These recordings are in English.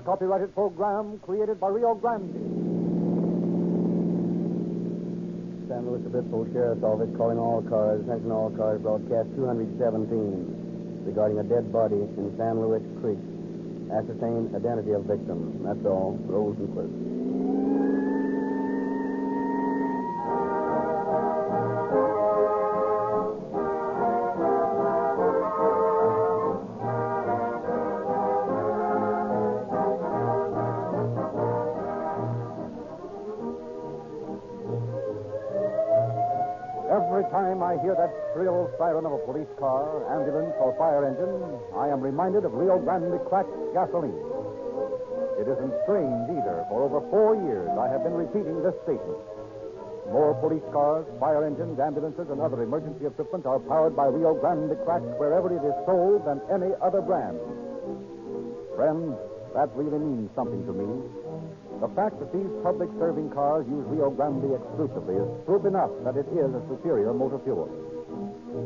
copyrighted program created by Rio Grande. San Luis Obispo Sheriff's Office calling all cars. Attention all cars. Broadcast 217 regarding a dead body in San Luis Creek. Ascertain identity of victim. That's all. Rosenquist. Every time I hear that shrill siren of a police car, ambulance, or fire engine, I am reminded of Rio Grande cracked gasoline. It isn't strange either. For over 4 years, I have been repeating this statement. More police cars, fire engines, ambulances, and other emergency equipment are powered by Rio Grande cracked wherever it is sold than any other brand. Friends, that really means something to me. The fact that these public-serving cars use Rio Grande exclusively is proof enough that it is a superior motor fuel.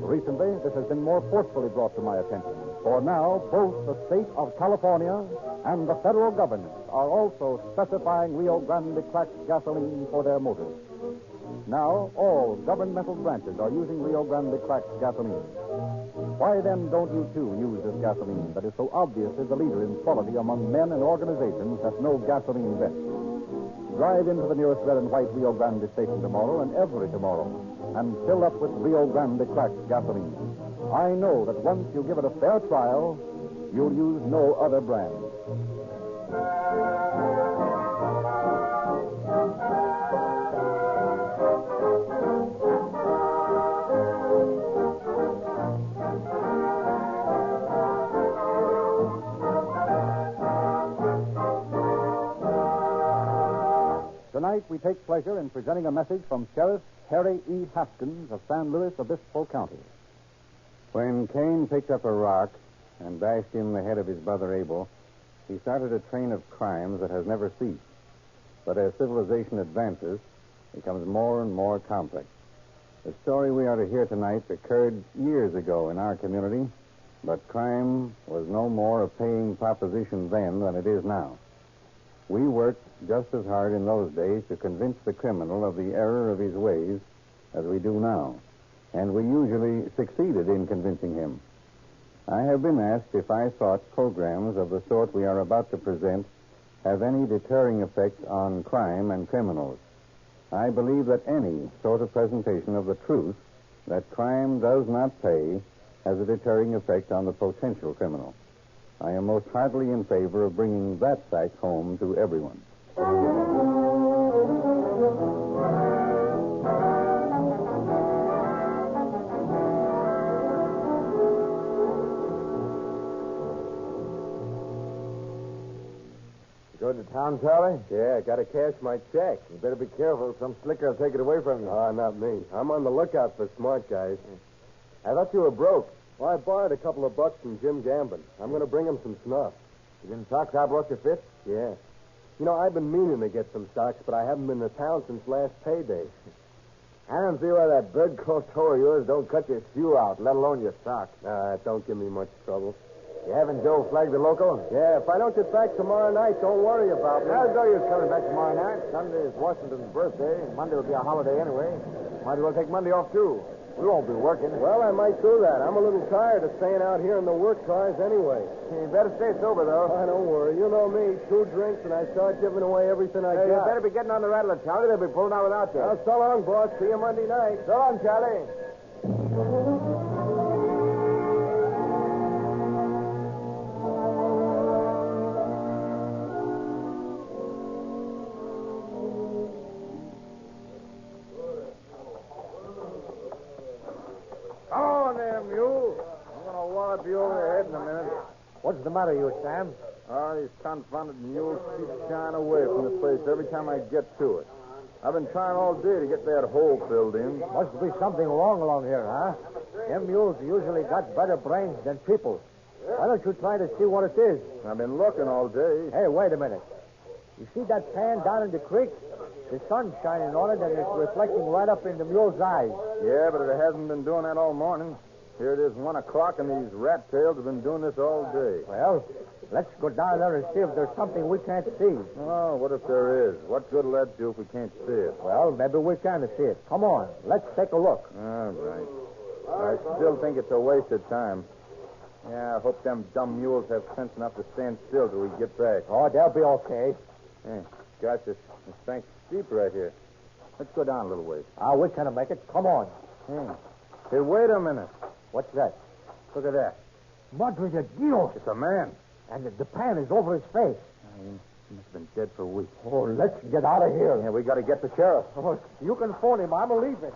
Recently, this has been more forcefully brought to my attention. For now, both the state of California and the federal government are also specifying Rio Grande cracked gasoline for their motors. Now, all governmental branches are using Rio Grande cracked gasoline. Why then don't you too use this gasoline that is so obviously the leader in quality among men and organizations that know gasoline best? Drive into the nearest red and white Rio Grande station tomorrow and every tomorrow and fill up with Rio Grande cracked gasoline. I know that once you give it a fair trial, you'll use no other brand. Tonight, we take pleasure in presenting a message from Sheriff Harry E. Haskins of San Luis Obispo County. When Cain picked up a rock and bashed in the head of his brother Abel, he started a train of crimes that has never ceased. But as civilization advances, it becomes more and more complex. The story we are to hear tonight occurred years ago in our community, but crime was no more a paying proposition then than it is now. We worked just as hard in those days to convince the criminal of the error of his ways as we do now, and we usually succeeded in convincing him. I have been asked if I thought programs of the sort we are about to present have any deterring effect on crime and criminals. I believe that any sort of presentation of the truth that crime does not pay has a deterring effect on the potential criminal. I am most heartily in favor of bringing that fact home to everyone. Going to town, Charlie? Yeah, gotta cash my check. You better be careful. Some slicker will take it away from you. Not me. I'm on the lookout for smart guys. I thought you were broke. Well, I borrowed a couple of bucks from Jim Gambin. I'm going to bring him some snuff. You didn't talk how broke your fist? Yeah. You know, I've been meaning to get some stocks, but I haven't been to town since last payday. I don't see why that bird called toe of yours don't cut your shoe out, let alone your sock. Don't give me much trouble. You having Joe flag the local? Yeah, if I don't get back tomorrow night, don't worry about me. I'll know you're coming back tomorrow night. Sunday is Washington's birthday, and Monday will be a holiday anyway. Might as well take Monday off, too. We won't be working. Well, I might do that. I'm a little tired of staying out here in the work cars anyway. You better stay sober, though. Don't worry. You know me. 2 drinks, and I start giving away everything I got. You better be getting on the rattler, Charlie. They'll be pulling out without you. Well, so long, boss. See you Monday night. So long, Charlie. What's the matter, you, Sam? These confounded mules keep shying away from this place every time I get to it. I've been trying all day to get that hole filled in. Must be something wrong along here, huh? Them mules usually got better brains than people. Why don't you try to see what it is? I've been looking all day. Hey, wait a minute. You see that pan down in the creek? The sun's shining on it, and it's reflecting right up in the mule's eyes. Yeah, but it hasn't been doing that all morning. Here it is 1 o'clock, and these rat tails have been doing this all day. Well, Let's go down there and see if there's something we can't see. Oh, what if there is? What good will that do if we can't see it? Well, maybe we can see it. Come on, let's take a look. All right. I still think it's a waste of time. Yeah, I hope them dumb mules have sense enough to stand still till we get back. Oh, they'll be okay. Hey, gosh, this bank's steep right here. Let's go down a little ways. We can make it. Come on. Hey, wait a minute. What's that? Look at that. Madre de Dios. It's a man. And the pan is over his face. He must have been dead for weeks. Oh, let's get out of here. Yeah, we got to get the sheriff. Oh, you can phone him. I'm leaving.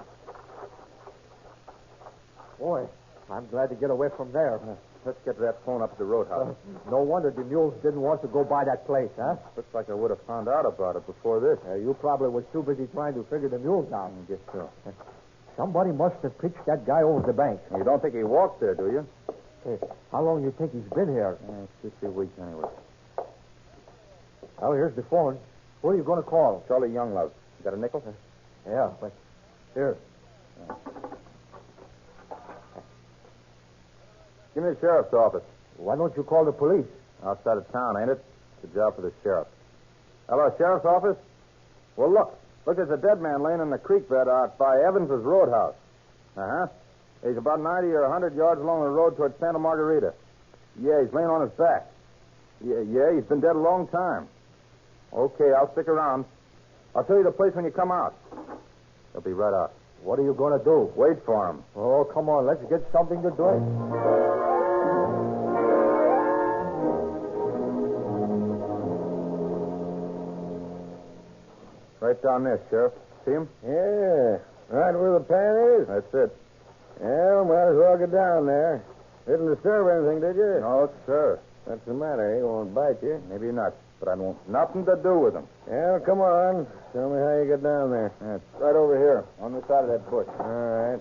Boy, I'm glad to get away from there. Let's get that phone up at the roadhouse. No wonder the mules didn't want to go by that place, huh? Looks like I would have found out about it before this. You probably was too busy trying to figure the mules out. I guess so. Somebody must have pitched that guy over the bank. You don't think he walked there, do you? Hey, how long do you think he's been here? 50 weeks anyway. Oh, here's the phone. Who are you going to call? Charlie Younglove. You got a nickel? Yeah, but here. Give me the sheriff's office. Why don't you call the police? Outside of town, ain't it? It's a job for the sheriff. Hello, sheriff's office? Well, look, there's a dead man laying in the creek bed out by Evans's roadhouse. Uh-huh. He's about 90 or 100 yards along the road toward Santa Margarita. Yeah, he's laying on his back. Yeah, he's been dead a long time. Okay, I'll stick around. I'll tell you the place when you come out. He'll be right out. What are you going to do? Wait for him. Oh, come on. Let's get something to drink. Right down there, Sheriff. See him? Yeah. Right where the pan is? That's it. Yeah, might as well get down there. Didn't disturb anything, did you? No, sir. What's the matter? He won't bite you. Maybe not, but I want nothing to do with him. Yeah, well, come on. Tell me how you get down there. Yeah, it's right over here, on the side of that bush. All right.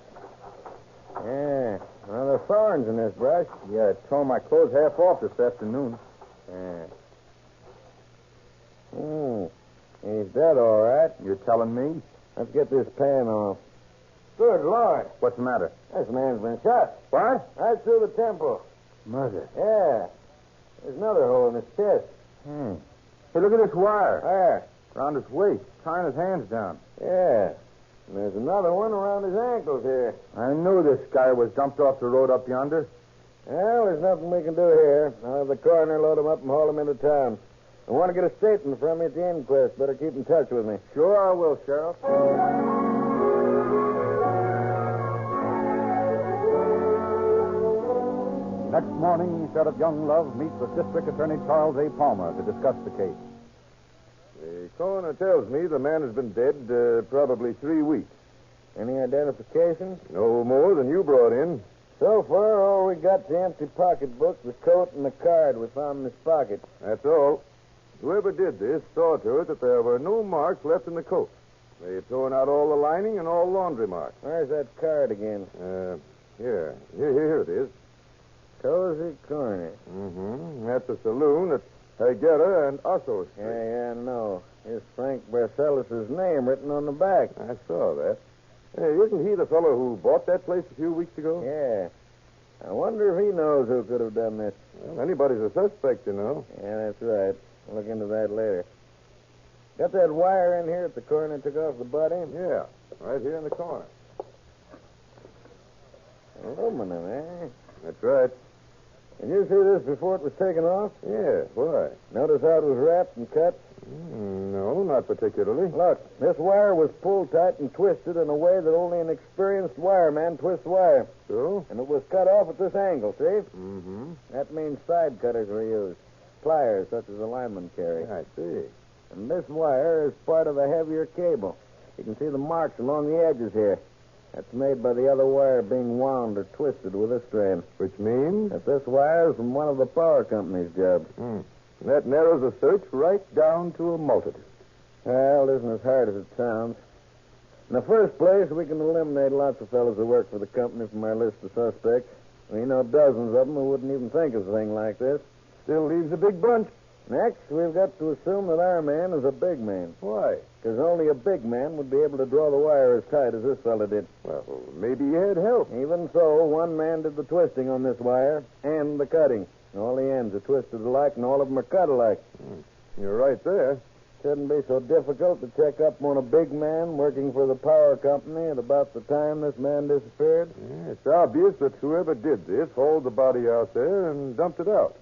Yeah. Well, there are thorns in this brush. Yeah, I tore my clothes half off this afternoon. Yeah. He's dead, all right. You're telling me? Let's get this pan off. Good Lord. What's the matter? This man's been shot. What? Right through the temple. Murder. Yeah. There's another hole in his chest. Hey, look at this wire. There. Around his waist, tying his hands down. Yeah. And there's another one around his ankles here. I knew this guy was dumped off the road up yonder. Well, there's nothing we can do here. I'll have the coroner load him up and haul him into town. I want to get a statement from you at the inquest. Better keep in touch with me. Sure I will, Sheriff. Next morning, Sheriff Younglove meets with District Attorney Charles A. Palmer to discuss the case. The coroner tells me the man has been dead probably 3 weeks. Any identification? No more than you brought in. So far, all we got's the empty pocketbook, the coat, and the card we found in his pocket. That's all. Whoever did this saw to it that there were no marks left in the coat. They had torn out all the lining and all laundry marks. Where's that card again? Here it is. Cozy Corner. Mm-hmm. At the saloon at Hagetta and Osso Street. Yeah, no. Here's Frank Barcelos' name written on the back. I saw that. Hey, isn't he the fellow who bought that place a few weeks ago? Yeah. I wonder if he knows who could have done this. Well, anybody's a suspect, you know. Yeah, that's right. I'll look into that later. Got that wire in here that the coroner took off the body? Yeah, right here in the corner. Aluminum, eh? That's right. Did you see this before it was taken off? Yeah, why? Notice how it was wrapped and cut? No, not particularly. Look, this wire was pulled tight and twisted in a way that only an experienced wireman twists wire. So? And it was cut off at this angle, see? Mm-hmm. That means side cutters were used. Pliers, such as a lineman carry. I see. And this wire is part of a heavier cable. You can see the marks along the edges here. That's made by the other wire being wound or twisted with this strand. Which means? That this wire is from one of the power company's jobs. That narrows the search right down to a multitude. Well, it isn't as hard as it sounds. In the first place, we can eliminate lots of fellows who work for the company from our list of suspects. We know dozens of them who wouldn't even think of a thing like this. Still leaves a big bunch. Next, we've got to assume that our man is a big man. Why? Because only a big man would be able to draw the wire as tight as this fella did. Well, maybe he had help. Even so, one man did the twisting on this wire and the cutting. All the ends are twisted alike, and all of them are cut alike. You're right there. Shouldn't be so difficult to check up on a big man working for the power company at about the time this man disappeared. Yeah, it's obvious that whoever did this hauled the body out there and dumped it out.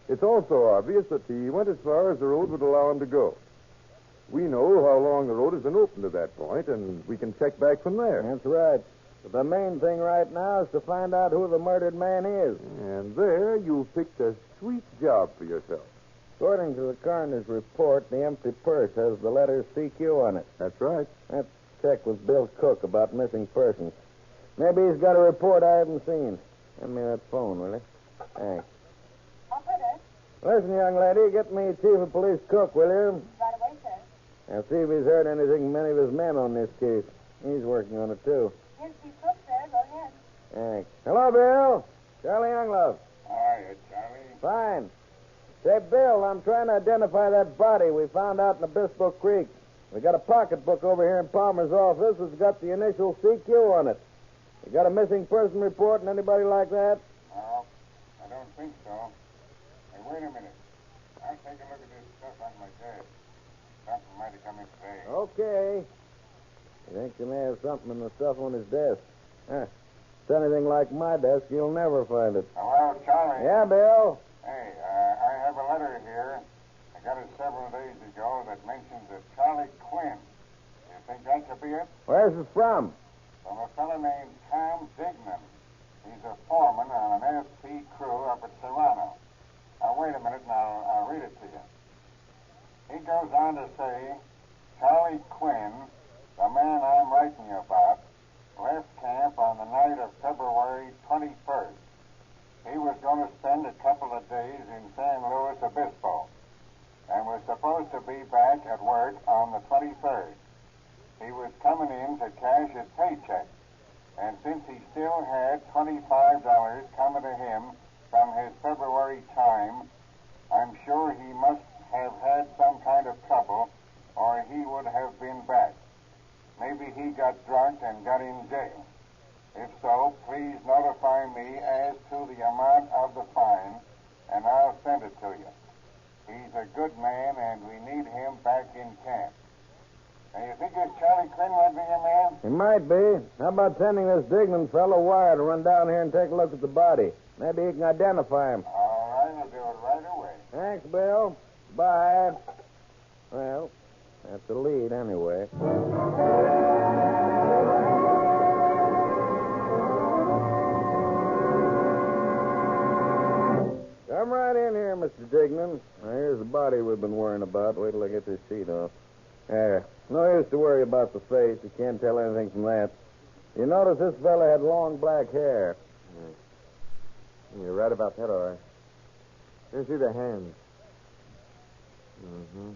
It's also obvious that he went as far as the road would allow him to go. We know how long the road has been open to that point, and we can check back from there. That's right. But the main thing right now is to find out who the murdered man is. And there you picked a sweet job for yourself. According to the coroner's report, the empty purse has the letters CQ on it. That's right. Let's check with Bill Cook about missing persons. Maybe he's got a report I haven't seen. Hand me that phone, will you? Thanks. Operator. Listen, young lady, get me Chief of Police Cook, will you? Right away, sir. Now, see if he's heard anything from any of his men on this case. He's working on it, too. Here's Chief Cook, sir. Go ahead. Thanks. Hello, Bill. Charlie Younglove. Hiya, Charlie. Fine. Say, Bill, I'm trying to identify that body we found out in Obispo Creek. We got a pocketbook over here in Palmer's office that's got the initial CQ on it. You got a missing person report and anybody like that? No, I don't think so. Hey, wait a minute. I'll take a look at this stuff on my desk. Something might have come in today. Okay. You think you may have something in the stuff on his desk? Huh. If it's anything like my desk, you'll never find it. Hello, Charlie. Yeah, Bill? Hey, I have a letter here. I got it several days ago that mentions a Charlie Quinn. Do you think that could be it? Where's it from? From a fellow named Tom Dignan. He's a foreman on an FP crew up at Serrano. Now, wait a minute, and I'll read it to you. He goes on to say, Charlie Quinn, the man I'm writing you about, left camp on the night of February 21st. He was going to spend a couple of days in San Luis Obispo and was supposed to be back at work on the 23rd. He was coming in to cash his paycheck, and since he still had $25 coming to him from his February time, I'm sure he must have had some kind of trouble, or he would have been back. Maybe he got drunk and got in jail. If so, please notify me as to the amount of the fine, and I'll send it to you. He's a good man, and we need him back in camp. Now, you think this Charlie Quinn might be your man? He might be. How about sending this Dignan fellow wire to run down here and take a look at the body? Maybe he can identify him. All right, I'll do it right away. Thanks, Bill. Bye. Well, that's a lead anyway. Come right in here, Mr. Dignan. Now, here's the body we've been worrying about. Wait till I get this sheet off. There. No use to worry about the face. You can't tell anything from that. You notice this fella had long black hair. You're right about that, all right. You see the hands. Mm-hmm.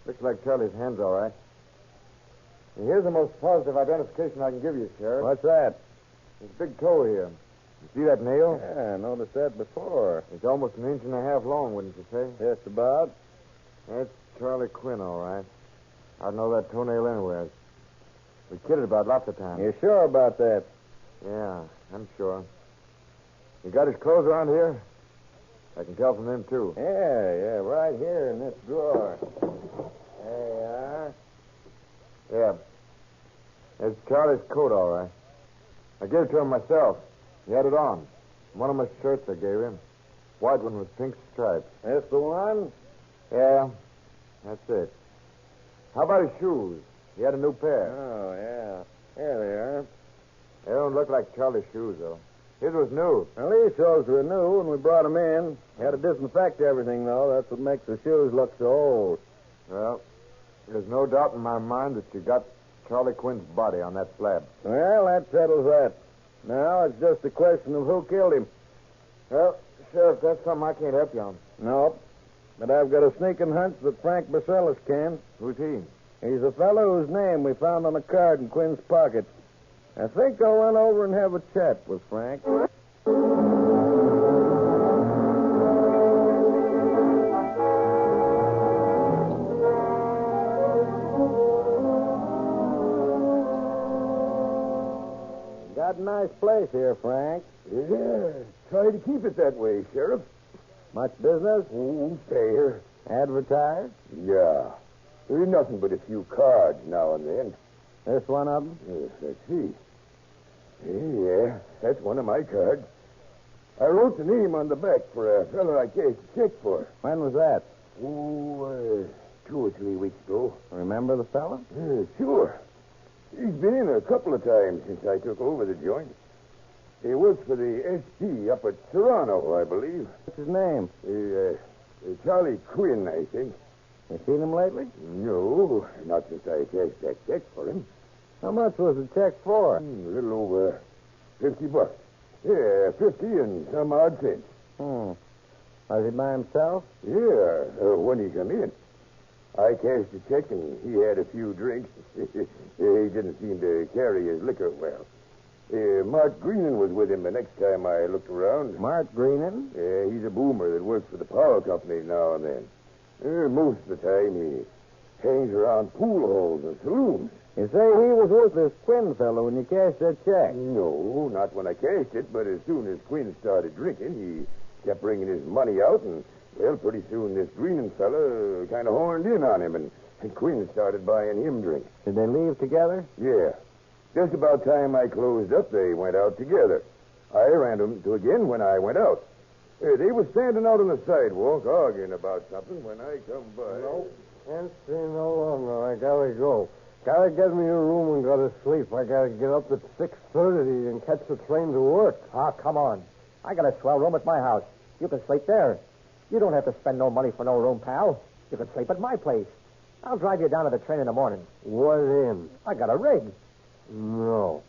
Looks like Charlie's hands, all right. Here's the most positive identification I can give you, Sheriff. What's that? There's a big toe here. You see that nail? Yeah, I noticed that before. It's almost an inch and a half long, wouldn't you say? Just about. That's Charlie Quinn, all right. I'd know that toenail anywhere. We kidded about lots of times. You sure about that? Yeah, I'm sure. You got his clothes around here? I can tell from them, too. Yeah, right here in this drawer. There you are. Yeah. It's Charlie's coat, all right. I gave it to him myself. He had it on. One of my shirts I gave him. White one with pink stripes. That's the one? Yeah, that's it. How about his shoes? He had a new pair. Oh, yeah. Here they are. They don't look like Charlie's shoes, though. His was new. Well, these shows were new when we brought them in. Had to disinfect everything, though. That's what makes the shoes look so old. Well, there's no doubt in my mind that you got Charlie Quinn's body on that slab. Well, that settles that. Now it's just a question of who killed him. Well, Sheriff, that's something I can't help you on. Nope. But I've got a sneaking hunch that Frank Bacelis can. Who's he? He's a fellow whose name we found on a card in Quinn's pocket. I think I'll run over and have a chat with Frank. Got a nice place here, Frank. Yeah, try to keep it that way, Sheriff. Much business? Oh, fair. Advertised? Yeah. There's nothing but a few cards now and then. This one of them? Yes, let's see. Yeah, that's one of my cards. I wrote the name on the back for a fellow I cashed a check for. When was that? Oh, 2 or 3 weeks ago. Remember the fella? Sure. He's been in a couple of times since I took over the joint. He works for the SP up at Toronto, I believe. What's his name? Charlie Quinn, I think. You seen him lately? No, not since I cashed that check for him. How much was the check for? A little over $50. Yeah, 50 and some odd cents. Was he by himself? Yeah, when he come in. I cashed the check and he had a few drinks. He didn't seem to carry his liquor well. Mart Greenan was with him the next time I looked around. Mart Greenan? Yeah, he's a boomer that works for the power company now and then. Most of the time he hangs around pool halls and saloons. You say he was with this Quinn fellow when you cashed that check? No, not when I cashed it, but as soon as Quinn started drinking, he kept bringing his money out, and, well, pretty soon this Greenan fella kind of horned in on him, and Quinn started buying him drinks. Did they leave together? Yeah. Just about time I closed up, they went out together. I ran into again when I went out. They were standing out on the sidewalk arguing about something when I come by. No, can't stay no longer. I gotta go. Gotta get me a room and go to sleep. I gotta get up at 6:30 and catch the train to work. Ah, come on. I got a swell room at my house. You can sleep there. You don't have to spend no money for no room, pal. You can sleep at my place. I'll drive you down to the train in the morning. What in? I got a rig. No.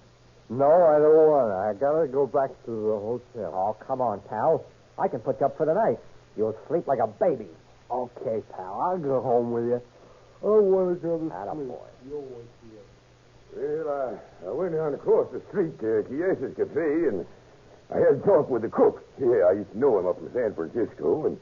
No, I don't want it. I gotta go back to the hotel. Oh, come on, pal. I can put you up for the night. You'll sleep like a baby. Okay, pal. I'll go home with you. I want to go to sleep. Attaboy. You'll wait here. Well, I went down across the street to Kies's Cafe, and I had a talk with the cook. Yeah, I used to know him up in San Francisco, and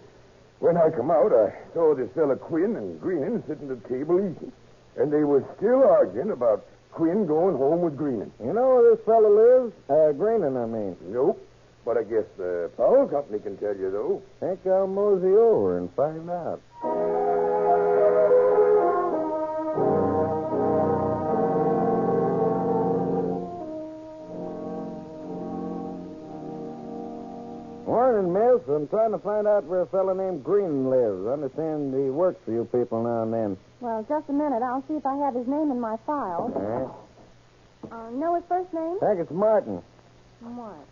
when I come out, I saw this fella Quinn and Greenan sitting at the table eating. And they were still arguing about Quinn going home with Greenan. You know where this fellow lives? Greenan, I mean. Nope. But I guess the power company can tell you, though. Think I'll mosey over and find out. Morning, miss. I'm trying to find out where a fellow named Green lives. I understand he works for you people now and then. Well, just a minute. I'll see if I have his name in my file. All right. Know his first name? I think it's Martin. Martin.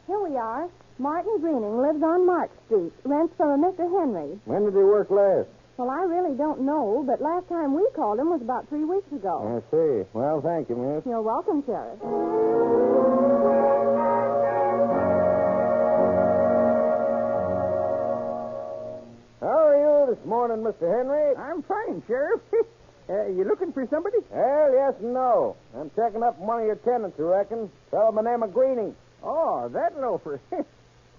Here we are. Martin Greening lives on Mark Street. Rents from a Mr. Henry. When did he work last? Well, I really don't know, but last time we called him was about 3 weeks ago. I see. Well, thank you, miss. You're welcome, Sheriff. How are you this morning, Mr. Henry? I'm fine, Sheriff. You looking for somebody? Well, yes and no. I'm checking up one of your tenants, I reckon. Fellow by the name of Greening. Oh, that loafer.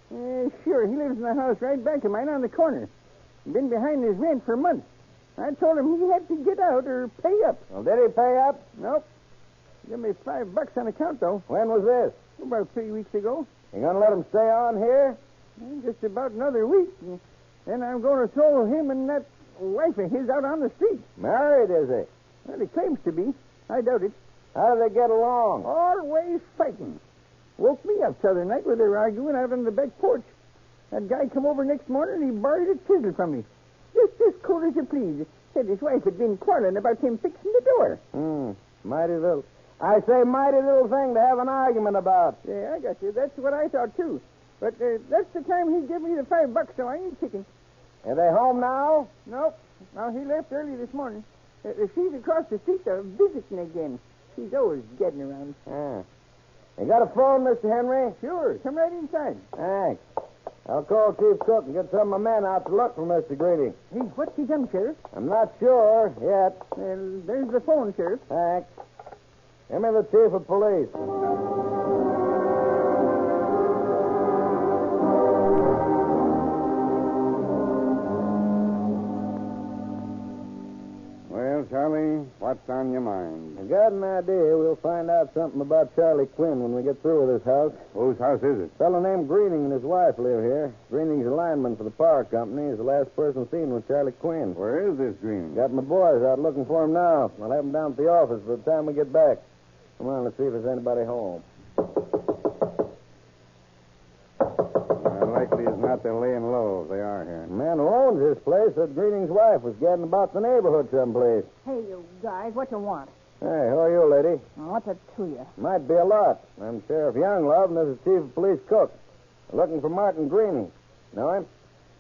Sure, he lives in the house right back of mine on the corner. Been behind his rent for months. I told him he had to get out or pay up. Well, did he pay up? Nope. Give me $5 on account, though. When was this? About 3 weeks ago. You gonna let him stay on here? Just about another week. Then I'm going to throw him and that wife of his out on the street. Married, is he? Well, he claims to be. I doubt it. How do they get along? Always fighting. Woke me up the other night where they were arguing out on the back porch. That guy come over next morning and he borrowed a chisel from me. Just as cool as you please. Said his wife had been quarreling about him fixing the door. Mighty little. I say mighty little thing to have an argument about. Yeah, I got you. That's what I thought, too. But that's the time he gave me the $5, so I ain't kicking. Are they home now? Nope. Now, he left early this morning. She's across the street visiting again. She's always getting around. You got a phone, Mr. Henry? Sure. Come right inside. Thanks. I'll call Chief Cook and get some of my men out to look for Mr. Greening. Hey, what's he done, Sheriff? I'm not sure yet. Well, there's the phone, Sheriff. Thanks. Give me the chief of police. Well, Charlie, what What's on your mind? I got an idea. We'll find out something about Charlie Quinn when we get through with this house. Whose house is it? A fellow named Greening and his wife live here. Greening's a lineman for the power company. He's the last person seen with Charlie Quinn. Where is this Green? Got my boys out looking for him now. I'll have him down at the office by the time we get back. Come on, let's see if there's anybody home. Likely is not they're laying low if they are here. The man who owns this place said Greening's wife was gadding about the neighborhood someplace. Hey, you guys, what you want? Hey, who are you, lady? What's it to you? Might be a lot. I'm Sheriff Younglove, and this is Chief of Police Cook. Looking for Martin Greening. Know him?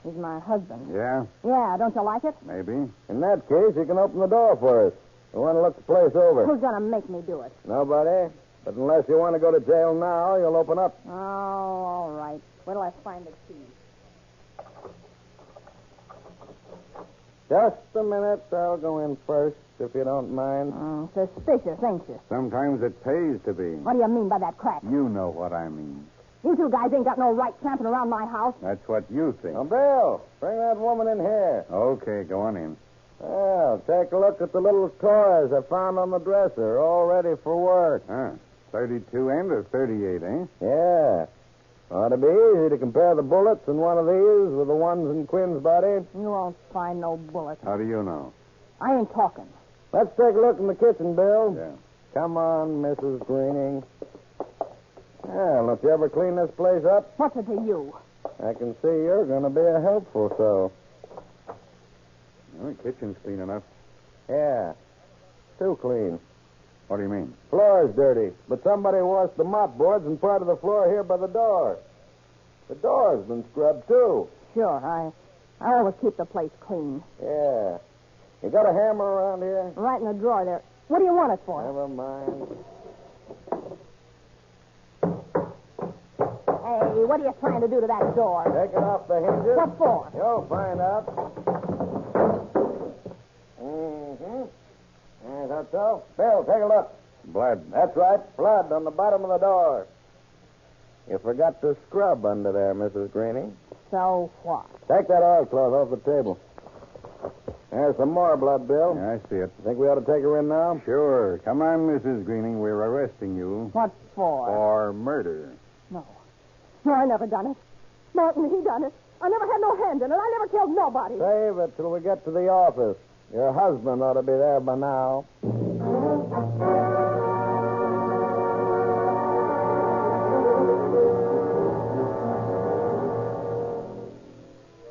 He's my husband. Yeah? Yeah, don't you like it? Maybe. In that case, you can open the door for us. We want to look the place over. Who's gonna make me do it? Nobody? But unless you want to go to jail now, you'll open up. Oh, all right. Where do I find the key? Just a minute. I'll go in first, if you don't mind. Suspicious, ain't you? Sometimes it pays to be. What do you mean by that crack? You know what I mean. You two guys ain't got no right tramping around my house. That's what you think. Now, Bill, bring that woman in here. Okay, go on in. Well, take a look at the little toys I found on the dresser, all ready for work. Huh. 32 and a 38, eh? Yeah. Ought to be easy to compare the bullets in one of these with the ones in Quinn's body. You won't find no bullets. How do you know? I ain't talking. Let's take a look in the kitchen, Bill. Yeah. Come on, Mrs. Greening. Well, don't you ever clean this place up? What's it to you? I can see you're going to be a helpful so. Well, the kitchen's clean enough. Yeah. Too clean. What do you mean? Floor's dirty, but somebody washed the mop boards and part of the floor here by the door. The door's been scrubbed, too. Sure, I always keep the place clean. Yeah. You got a hammer around here? Right in the drawer there. What do you want it for? Never mind. Hey, what are you trying to do to that door? Take it off the hinges. What for? You'll find out. Mm-hmm. Is that so? Bill, take a look. Blood. That's right. Blood on the bottom of the door. You forgot to scrub under there, Mrs. Greening. So what? Take that oilcloth off the table. There's some more blood, Bill. Yeah, I see it. Think we ought to take her in now? Sure. Come on, Mrs. Greening. We're arresting you. What for? For murder. No. No, I never done it. Martin, he done it. I never had no hand in it. I never killed nobody. Save it till we get to the office. Your husband ought to be there by now.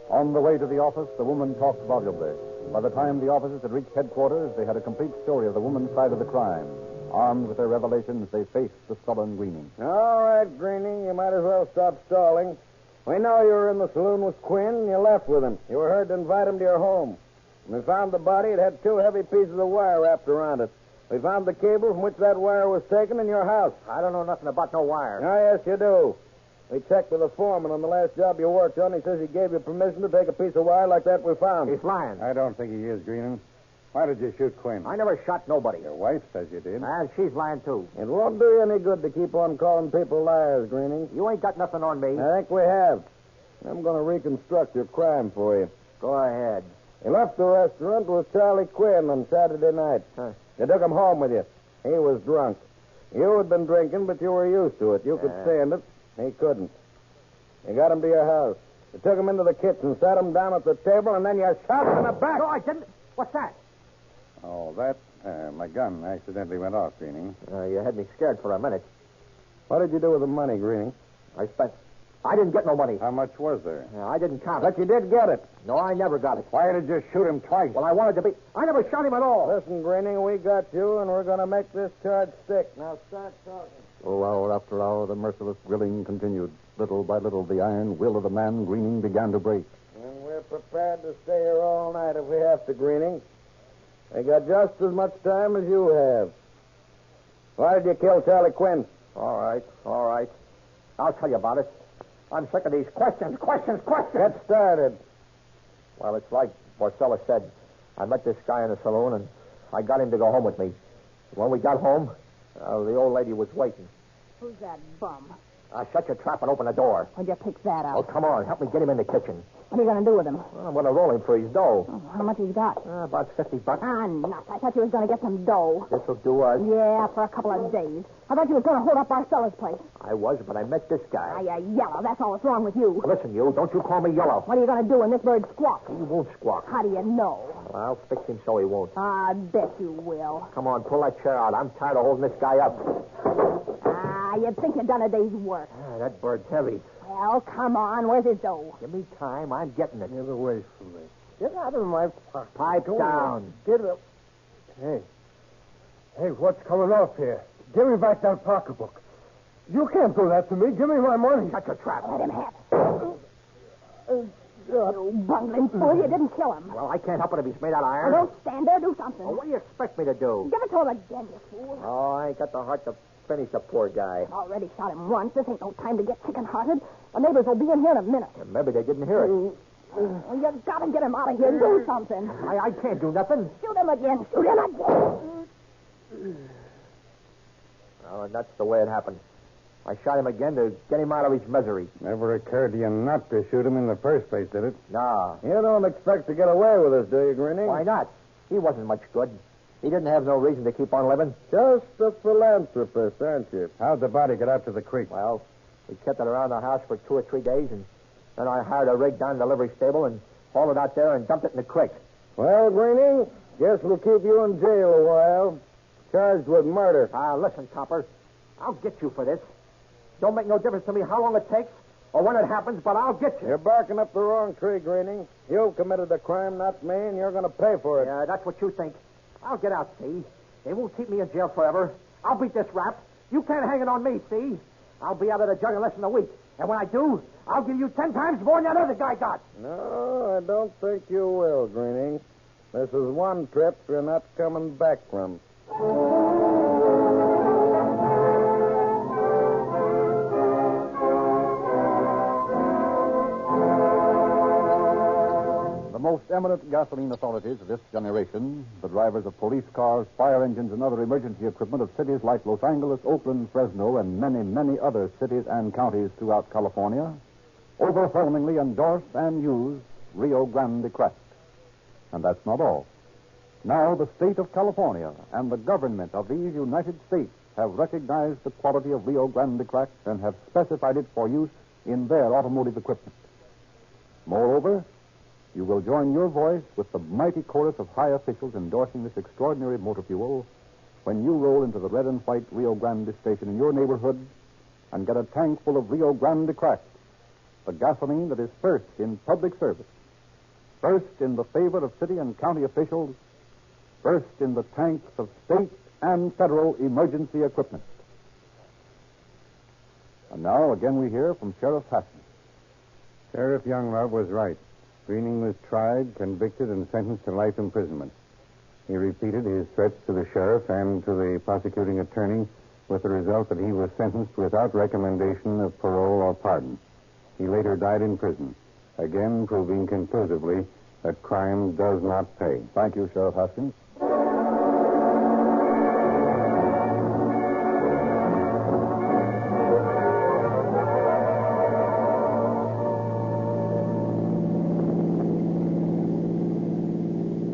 On the way to the office, the woman talked volubly. By the time the officers had reached headquarters, they had a complete story of the woman's side of the crime. Armed with their revelations, they faced the sullen Greening. All right, Greening, you might as well stop stalling. We know you were in the saloon with Quinn, and you left with him. You were heard to invite him to your home. When we found the body, it had 2 heavy pieces of wire wrapped around it. We found the cable from which that wire was taken in your house. I don't know nothing about no wire. Oh, yes, you do. We checked with the foreman on the last job you worked on. He says he gave you permission to take a piece of wire like that we found. He's lying. I don't think he is, Greening. Why did you shoot Quinn? I never shot nobody. Your wife says you did. And she's lying, too. It won't do you any good to keep on calling people liars, Greening. You ain't got nothing on me. I think we have. I'm going to reconstruct your crime for you. Go ahead. You left the restaurant with Charlie Quinn on Saturday night. Huh. You took him home with you. He was drunk. You had been drinking, but you were used to it. You could stand it. He couldn't. You got him to your house. You took him into the kitchen, sat him down at the table, and then you shot him in the back. No, I didn't. What's that? Oh, that? My gun accidentally went off, Greening. You had me scared for a minute. What did you do with the money, Greening? I didn't get no money. How much was there? I didn't count But it. you did get it. No, I never got it. Why did you shoot him twice? Well, I wanted to be... I never shot him at all. Listen, Greening, we got you, and we're going to make this charge stick. Now start talking. Oh, hour after hour, the merciless drilling continued. Little by little, the iron will of the man Greening began to break. And we're prepared to stay here all night if we have to, Greening. We got just as much time as you have. Why did you kill Charlie Quinn? All right. I'll tell you about it. I'm sick of these questions. Get started. Well, it's like Marcella said. I met this guy in the saloon, and I got him to go home with me. When we got home, the old lady was waiting. Who's that bum? Shut your trap and open the door. Where'd you pick that Oh, up? come on. Help me get him in the kitchen. What are you going to do with him? I'm going to roll him for his dough. Oh, how much he's got? About $50. Nuts. I thought you was going to get some dough. This will do us. Yeah, for a couple of days. I thought you was going to hold up our seller's place. I was, but I met this guy. Yellow. That's all that's wrong with you. Listen, you. Don't you call me yellow. What are you going to do when this bird squawks? He won't squawk. How do you know? Well, I'll fix him so he won't. I bet you will. Come on, pull that chair out. I'm tired of holding this guy up. You'd think you'd done a day's work. That bird's heavy. Well, come on. Where's his dough? Give me time. I'm getting it. Get away from me. Get out of my pocket. Pipe down. Get up. Hey, what's coming off here? Give me back that pocketbook. You can't do that to me. Give me my money. Shut your trap. Let him have it. You bungling fool. You didn't kill him. Well, I can't help it if he's made out of iron. Well, don't stand there. Do something. Well, what do you expect me to do? Give it to him again, you fool. Oh, I ain't got the heart to finish the poor guy. I've already shot him once. This ain't no time to get chicken-hearted. The neighbors will be in here in a minute. Maybe they didn't hear it. Well, you've got to get him out of here. Do something. I can't do nothing. Shoot him again. Shoot him again. Oh, and that's the way it happened. I shot him again to get him out of his misery. Never occurred to you not to shoot him in the first place, did it? Nah. You don't expect to get away with this, do you, Greenie? Why not? He wasn't much good. He didn't have no reason to keep on living. Just a philanthropist, aren't you? How'd the body get out to the creek? Well, we kept it around the house for 2 or 3 days, and then I hired a rig down in the livery stable and hauled it out there and dumped it in the creek. Well, Greenie, guess we'll keep you in jail a while. Charged with murder. Listen, Copper, I'll get you for this. Don't make no difference to me how long it takes or when it happens, but I'll get you. You're barking up the wrong tree, Greenie. You've committed the crime, not me, and you're going to pay for it. Yeah, that's what you think. I'll get out, see? They won't keep me in jail forever. I'll beat this rap. You can't hang it on me, see? I'll be out of the jug in less than a week. And when I do, I'll give you 10 times more than that other guy got. No, I don't think you will, Greenie. This is one trip you're not coming back from. The most eminent gasoline authorities of this generation, the drivers of police cars, fire engines, and other emergency equipment of cities like Los Angeles, Oakland, Fresno, and many, many other cities and counties throughout California, overwhelmingly endorse and use Rio Grande Cracked. And that's not all. Now the state of California and the government of these United States have recognized the quality of Rio Grande Cracked and have specified it for use in their automotive equipment. Moreover, you will join your voice with the mighty chorus of high officials endorsing this extraordinary motor fuel when you roll into the red and white Rio Grande station in your neighborhood and get a tank full of Rio Grande Cracked, the gasoline that is first in public service, first in the favor of city and county officials, first in the tanks of state and federal emergency equipment. And now, again, we hear from Sheriff Haskins. Sheriff Younglove was right. Greening was tried, convicted, and sentenced to life imprisonment. He repeated his threats to the sheriff and to the prosecuting attorney, with the result that he was sentenced without recommendation of parole or pardon. He later died in prison, again proving conclusively that crime does not pay. Thank you, Sheriff Haskins.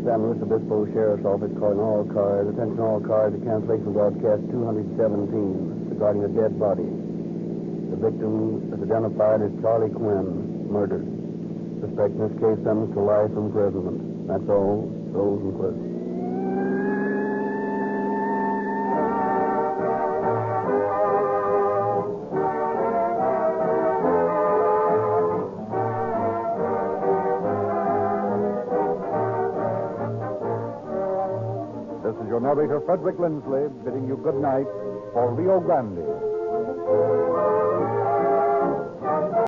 San Luis Obispo Sheriff's Office calling all cars. Attention all cars to cancellation broadcast 217 regarding a dead body. The victim is identified as Charlie Quinn, murdered. Suspect in this case sentenced to life imprisonment. That's all. Rosenquist. This is your narrator, Frederick Lindsley, bidding you good night for Rio Grande.